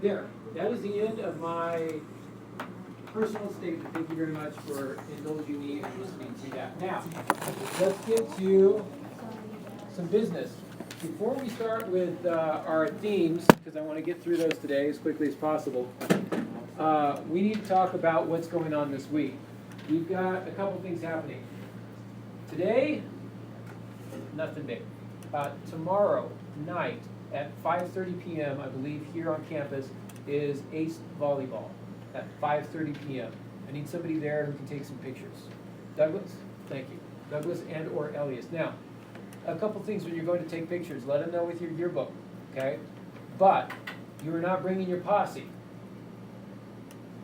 There, that is the end of my personal statement. Thank you very much for indulging me and listening to that. Now, let's get to some business. Before we start with our themes, because I want to get through those today as quickly as possible, we need to talk about what's going on this week. We've got a couple things happening. Today, nothing big. Tomorrow night at 5:30 p.m., I believe, here on campus, is Ace Volleyball at 5:30 p.m. I need somebody there who can take some pictures. Douglas? Thank you. Douglas and or Elias. Now, a couple things when you're going to take pictures. Let them know with your yearbook, okay? But you are not bringing your posse.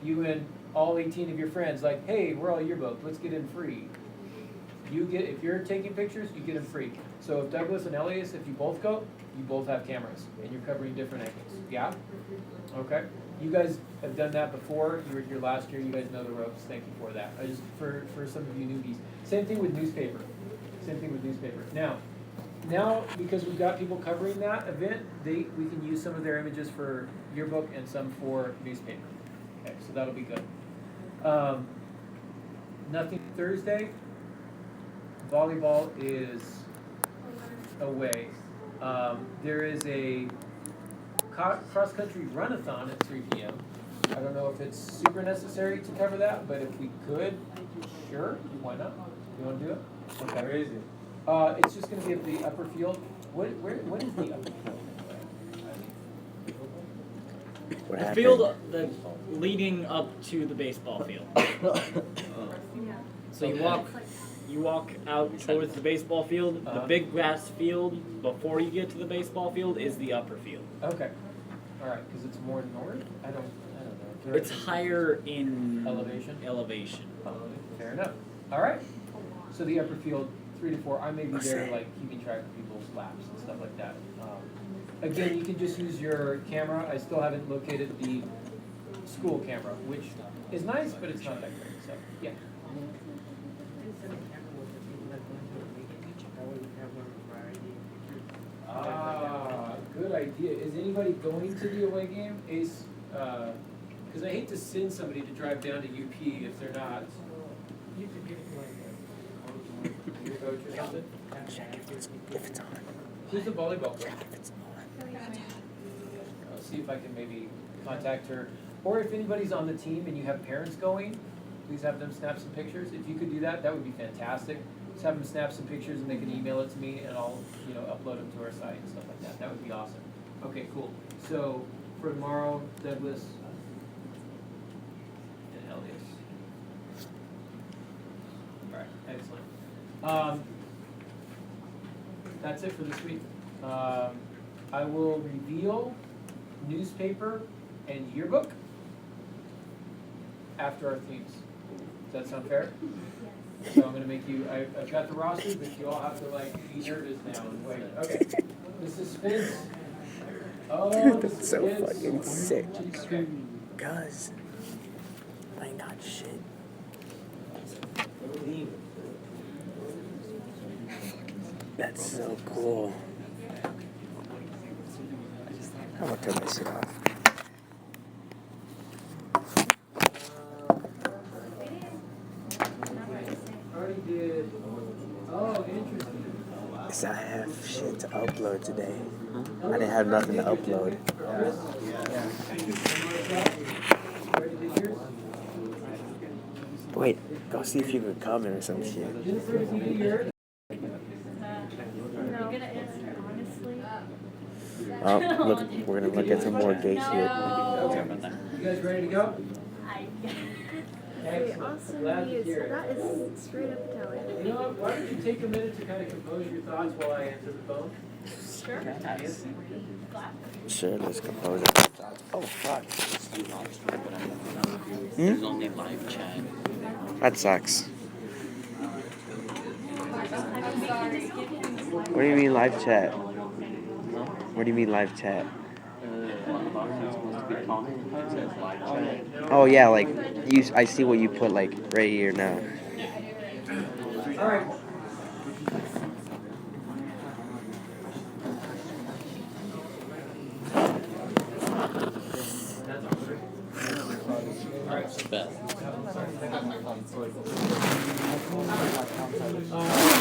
You and all 18 of your friends, like, hey, we're all yearbook, let's get in free. If you're taking pictures, you get them free. So if Douglas and Elias, if you both go, you both have cameras, and you're covering different angles. Yeah? Okay. You guys have done that before. You were here last year. You guys know the ropes. Thank you for that. I just for some of you newbies. Same thing with newspaper. Same thing with newspaper. Now because we've got people covering that event, we can use some of their images for yearbook and some for newspaper. Okay, so that'll be good. Nothing Thursday. Volleyball is away. There is a cross-country run-a-thon at 3 p.m. I don't know if it's super necessary to cover that, but if we could, sure, why not? You want to do it? Okay. Where is it? It's just going to be at the upper field. What is the upper field? The field leading up to the baseball field. So you walk out towards the baseball field. The big grass field before you get to the baseball field is the upper field. Okay. All right, because it's more north. I don't know. It's higher in elevation. Oh, fair enough. All right. So the upper field, 3 to 4. I may be there, like keeping track of people's laps and stuff like that. Again, you can just use your camera. I still haven't located the school camera, which is nice, but it's not that great. So yeah. Good idea. Is anybody going to the away game? Ace, because I hate to send somebody to drive down to UP if they're not. You could get your coach or something. Check if it's on. Who's the volleyball coach? Check if it's on. I'll see if I can maybe contact her. Or if anybody's on the team and you have parents going, please have them snap some pictures. If you could do that, that would be fantastic. Just have them snap some pictures and they can email it to me and I'll, upload them to our site and stuff like that. That would be awesome. Okay, cool. So for tomorrow, Douglas and Elias. All right, excellent. That's it for this week. I will reveal newspaper and yearbook after our themes. Does that sound fair? Yes. So I'm going to make you, I've got the rosters, but you all have to be nervous now and wait. Okay. The suspense. Oh, the That's so suspense. fucking sick. Okay. Guys, I ain't got shit. That's so cool. I'm gonna turn this shit off. Already did. Oh, interesting. Cause I have shit to upload today. I didn't have nothing to upload. Wait, go see if you can comment or some shit. Look, we're gonna look at some more gay shit. You guys ready to go? Awesome news. That is straight up Italian. You know what? Why don't you take a minute to kind of compose your thoughts while I answer the phone? Sure, let's compose our thoughts. Oh, fuck. There's only live chat. That sucks. What do you mean live chat? What do you mean live chat? Oh yeah, I see what you put right here now. All right. best.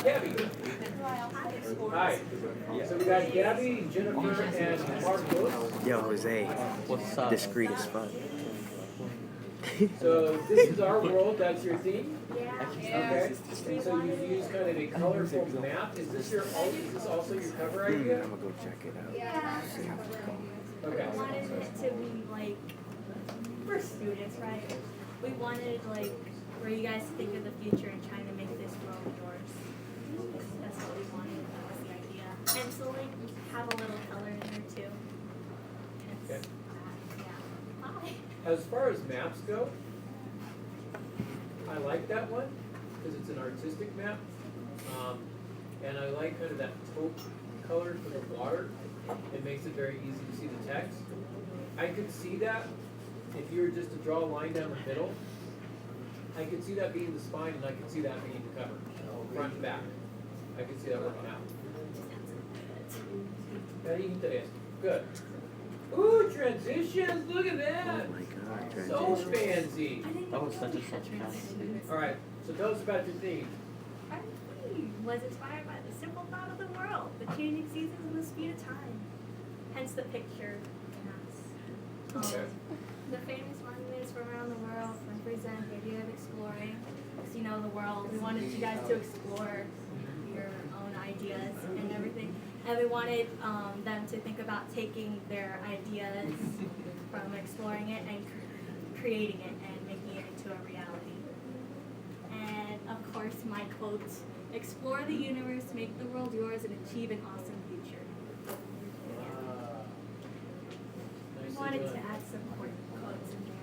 Gabby. Hi. So we got Gabby, Jennifer, and Marcos. Yo, Jose, What's up? discreet as fuck. So this is our world, that's your theme? Yeah. Okay. And so you use kind of a colorful map. Is this also your cover idea? I'm gonna go check it out. Yeah. Okay. We wanted it to be like for students, right? We wanted like for you guys to think of the future and trying to make this world yours. That's what we wanted. That was the idea. And so like have a little color in there too. Hence, Okay. yeah. Hi. As far as maps go, I like that one because it's an artistic map. And I like kind of that taupe color for the water. It makes it very easy to see the text. I could see that if you were just to draw a line down the middle. I could see that being the spine and I could see that being the cover, front and back. I could see that working out. Good. Ooh, transitions, look at that. Oh my god, So transition. fancy. That was such a subject. All right, so tell us about your theme. Our theme was inspired by the simple thought of the world, the changing seasons and the speed of time. Hence the picture maps. Okay. The famous monuments from around the world represent the idea of exploring. Because you know the world, we wanted you guys to explore your own ideas and everything. And we wanted them to think about taking their ideas from exploring it and creating it and making it into a reality. And of course, my quote, explore the universe, make the world yours, and achieve an awesome future. We Nicely wanted to done. add some quotes in there.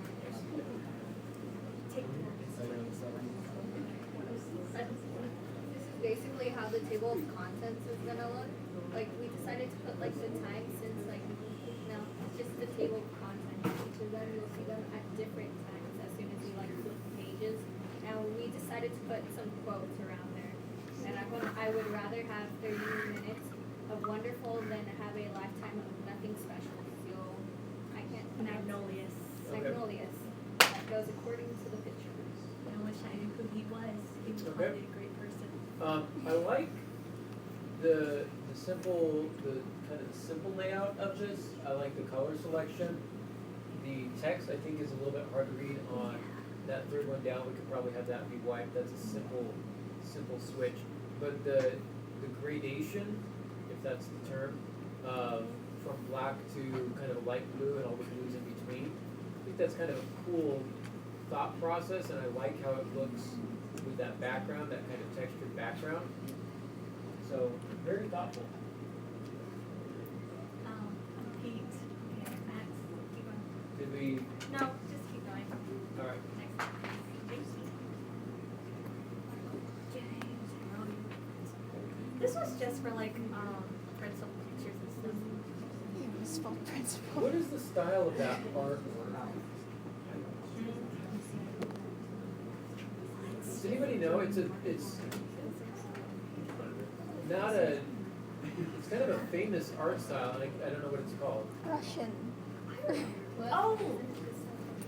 Take This is basically how the table of contents is gonna look. Like we decided to put like the time since like it's just the table of contents. Each of them you'll see them at different times as soon as you like flip the pages. And we decided to put some quotes around there. And I would rather have 30 minutes of wonderful than have a lifetime of nothing special. So I can't Magnolias. Magnolias. That goes according to the picture. I wish I knew who he was. He was Okay. probably a great person. I like the kind of the simple layout of this. I like the color selection. The text I think is a little bit hard to read on that third one down. We could probably have that be white. That's a simple switch. But the gradation, if that's the term, from black to kind of light blue and all the blues in between. I think that's kind of a cool thought process, and I like how it looks with that background, that kind of textured background. So very thoughtful. Pete. Okay, Max. Keep going. Did we? No, just keep going. All right. Next. Thank you. James, this was just for like principal pictures and stuff. Useful principle. What is the style of that artwork? Does anybody know? It's not a. It's kind of a famous art style, and I don't know what it's called. Russian. Oh!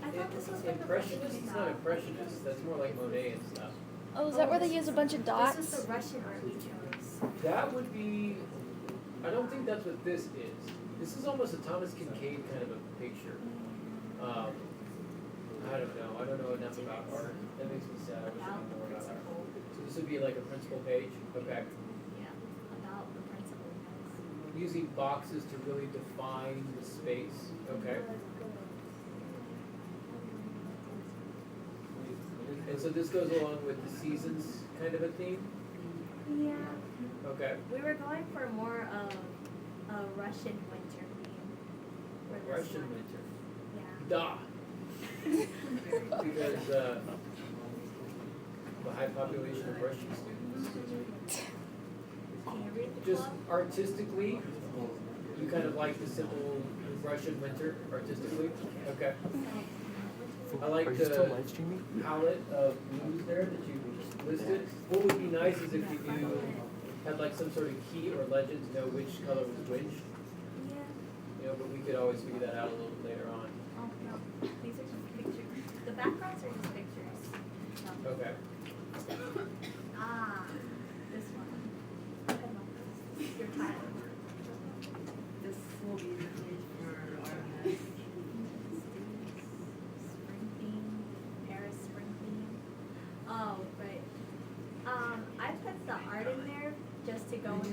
I thought this was like the Impressionist? Russian It's not style. impressionist. That's more like Monet and stuff. Oh, is that where they use a bunch of This dots? is the Russian art we chose. That would be. I don't think that's what this is. This is almost a Thomas Kincaid kind of a picture. I don't know. I don't know enough about art. That makes me sad. I wish I knew more about art. So this would be like a principal page. Okay. Yeah, about the principal. Using boxes to really define the space. Okay. And so this goes along with the seasons kind of a theme. Yeah. Okay. We were going for more of a Russian winter theme. For this Russian one. winter. Yeah. Da. Because the high population of Russian students. Can you read the Just club? artistically, you kind of like the simple Russian winter artistically. Okay. I like Are you still the live streaming? palette of blues there that you listed. What would be nice is if you knew, had like some sort of key or legend to know which color was which. Yeah. You know, but we could always figure that out a little bit later on. Oh, no. These are just pictures. The backgrounds are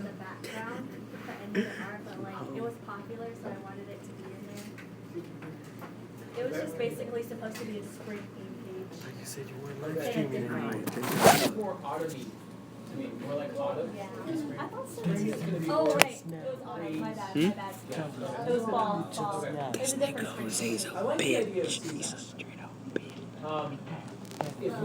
the background for any of the art, but like it was popular, so I wanted it to be in there. It was just basically supposed to be a spring theme page. You said you weren't live streaming anymore. It's more autumny to me, more like autumn. Yeah, I thought so Spring too. is gonna be Oh more. wait, it was autumn. My bad. Hmm? My bad. It was fall. Fall. Okay. It was a different spring. Jose's a I like the idea of bitch. seasons. He's a straight up bitch. If we